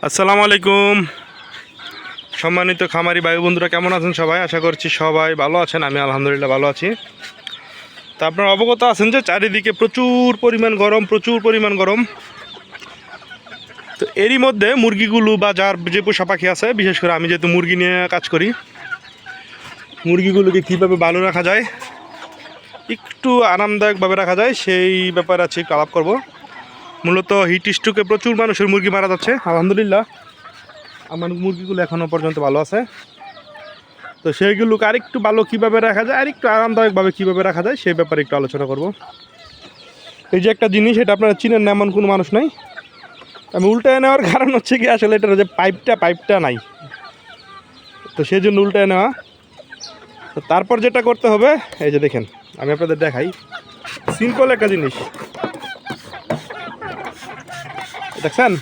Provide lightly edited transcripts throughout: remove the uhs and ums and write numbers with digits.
আসসালামু আলাইকুম সম্মানিত খামারি ভাই বন্ধুরা, কেমন আছেন সবাই? আশা করছি সবাই ভালো আছেন। আমি আলহামদুলিল্লাহ ভালো আছি। তা আপনারা অবগত আছেন যে চারিদিকে প্রচুর পরিমাণ গরম। তো এরই মধ্যে মুরগিগুলো বা যার যে পোষা পাখি আছে, বিশেষ করে আমি যেহেতু মুরগি নিয়ে কাজ করি, মুরগিগুলোকে কীভাবে ভালো রাখা যায়, একটু আরামদায়কভাবে রাখা যায়, সেই ব্যাপারে আছে একটু আলাপ করব। মূলত হিট স্ট্রোকে প্রচুর মানুষের মুরগি মারা যাচ্ছে। আলহামদুলিল্লাহ আমার মুরগিগুলো এখনও পর্যন্ত ভালো আছে। তো সেইগুলোকে আরেকটু ভালো কীভাবে রাখা যায়, আরেকটু আরামদায়কভাবে কীভাবে রাখা যায়, সেই ব্যাপারে একটু আলোচনা করব। এই যে একটা জিনিস, এটা আপনারা চিনেন না এমন কোনো মানুষ নাই। আমি উল্টায় নেওয়ার কারণ হচ্ছে কি, আসলে এটার যে পাইপটা নাই, তো সেই জন্য উল্টায় নেওয়া। তো তারপর যেটা করতে হবে, এই যে দেখেন, আমি আপনাদের দেখাই সিম্পল একটা জিনিস। দেখছেন,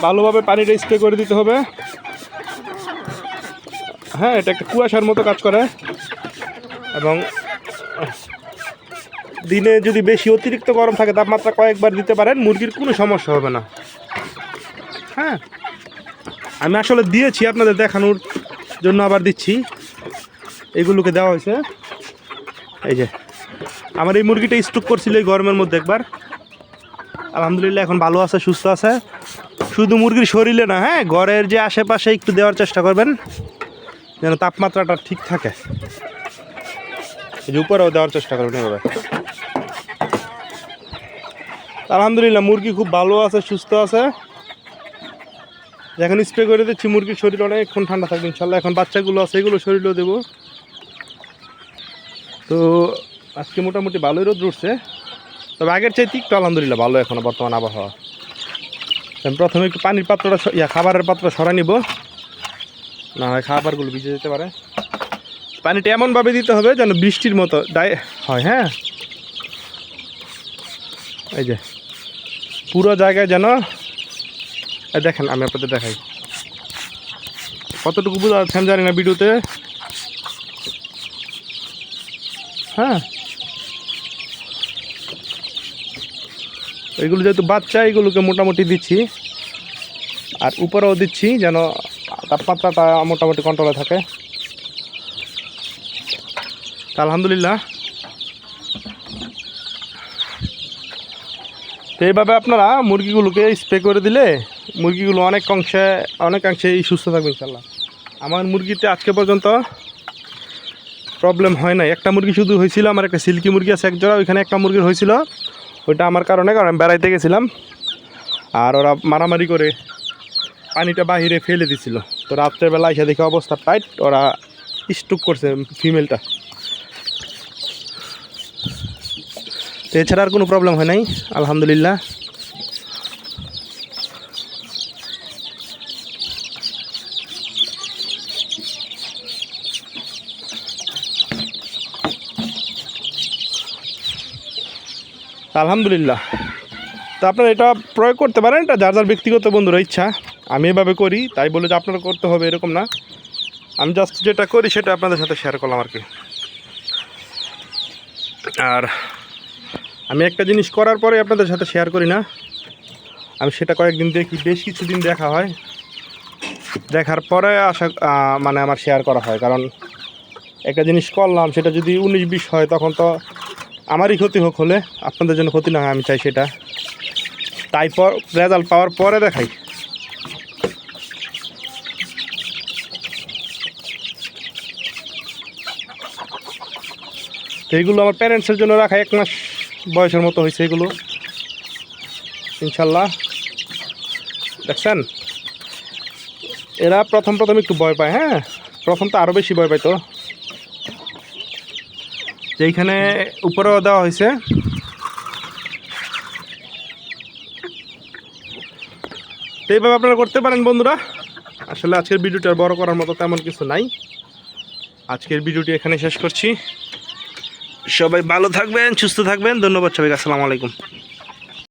ভালোভাবে পানিটা স্প্রে করে দিতে হবে। হ্যাঁ, এটা একটা কুয়াশার মতো কাজ করে, এবং দিনে যদি বেশি অতিরিক্ত গরম থাকে, তাপমাত্রা কয়েকবার দিতে পারেন, মুরগির কোনো সমস্যা হবে না। হ্যাঁ, আমি আসলে দিয়েছি আপনাদের দেখানোর জন্য, আবার দিচ্ছি। এগুলোকে দেওয়া হয়েছে। এই যে আমার এই মুরগিটা স্ট্রোক করছিল এই গরমের মধ্যে একবার। আলহামদুলিল্লাহ এখন ভালো আছে, সুস্থ আছে। শুধু মুরগির শরীরে না, হ্যাঁ, ঘরের যে আশেপাশে একটু দেওয়ার চেষ্টা করবেন, যেন তাপমাত্রাটা ঠিক থাকে। এই যে উপরেও দেওয়ার চেষ্টা করবেন এভাবে। আলহামদুলিল্লাহ মুরগি খুব ভালো আছে, সুস্থ আছে। এখন স্প্রে করে দিচ্ছি, মুরগির শরীর অনেকক্ষণ ঠান্ডা থাকবে ইনশাল্লাহ। এখন বাচ্চাগুলো আছে, এগুলো শরীরেও দেবো। তো আজকে মোটামুটি ভালোই রোদ উঠছে, তবে আগের চাইতে একটু আলহামদুলিল্লাহ ভালো এখনও বর্তমান আবহাওয়া। আমি প্রথমে একটু পানির পাত্রটা খাবারের পাত্র সরাই নিব, না হয় খাবারগুলো ভিজে যেতে পারে। পানিটা এমনভাবে দিতে হবে যেন বৃষ্টির মতো হয়। হ্যাঁ, এই যে পুরো জায়গায় যেন, দেখেন আমি আপনাদের দেখাই, কতটুকু বোঝা যাচ্ছে আমি জানি না ভিডিওতে। হ্যাঁ, এইগুলো যেহেতু বাচ্চা, এইগুলোকে মোটামুটি দিচ্ছি, আর উপরেও দিচ্ছি যেন তাপমাত্রাটা মোটামুটি কন্ট্রোলে থাকে। আলহামদুলিল্লাহ তো এইভাবে আপনারা মুরগিগুলোকে স্প্রে করে দিলে মুরগিগুলো অনেকাংশে সুস্থ থাকবে ইনশাল্লাহ। আমার মুরগিতে আজকে পর্যন্ত প্রবলেম হয় নাই। একটা মুরগি শুধু হয়েছিল, আমার একটা সিল্কি মুরগি আছে একজোড়া, ওইখানে একটা মুরগির হয়েছিল, ওইটা আমার কারণ আমি বেড়াইতে গেছিলাম, আর ওরা মারামারি করে পানিটা বাহিরে ফেলে দিছিল। তো রাত্রেবেলা এসে দেখে অবস্থা টাইট, ওরা স্ট্রোক করছে ফিমেলটা। তো এছাড়া আর কোনো প্রবলেম হয় নাই আলহামদুলিল্লাহ। আলহামদুলিল্লাহ তো আপনারা এটা প্রয়োগ করতে পারেন, এটা যার যার ব্যক্তিগত বন্ধুরা ইচ্ছা। আমি এভাবে করি, তাই বলে যে আপনারা করতে হবে এরকম না। আমি জাস্ট যেটা করি সেটা আপনাদের সাথে শেয়ার করলাম আর কি। আর আমি একটা জিনিস করার পরে আপনাদের সাথে শেয়ার করি না, আমি সেটা কয়েকদিন দেখি, বেশ কিছুদিন দেখা হয়, দেখার পরে মানে আমার শেয়ার করা হয়। কারণ একটা জিনিস করলাম, সেটা যদি 19-20 হয়, তখন তো আমারই ক্ষতি হোক, হলে আপনাদের জন্য ক্ষতি না হয়, আমি চাই সেটা। তাই রেজাল্ট পাওয়ার পরে দেখাই। তো এইগুলো আমার প্যারেন্টসের জন্য রাখা, 1 মাস বয়সের মতো হয়েছে এগুলো ইনশাল্লাহ। দেখছেন, এরা প্রথম একটু ভয় পায়। হ্যাঁ, প্রথম তো আরও বেশি ভয় পাইতো। যেইখানে উপরেও দেওয়া হয়েছে, তো এইভাবে আপনারা করতে পারেন বন্ধুরা। আসলে আজকের ভিডিওটা বড় করার মতো তেমন কিছু নাই, আজকের ভিডিওটি এখানে শেষ করছি। সবাই ভালো থাকবেন, সুস্থ থাকবেন। ধন্যবাদ সবাইকে। আসসালামু আলাইকুম।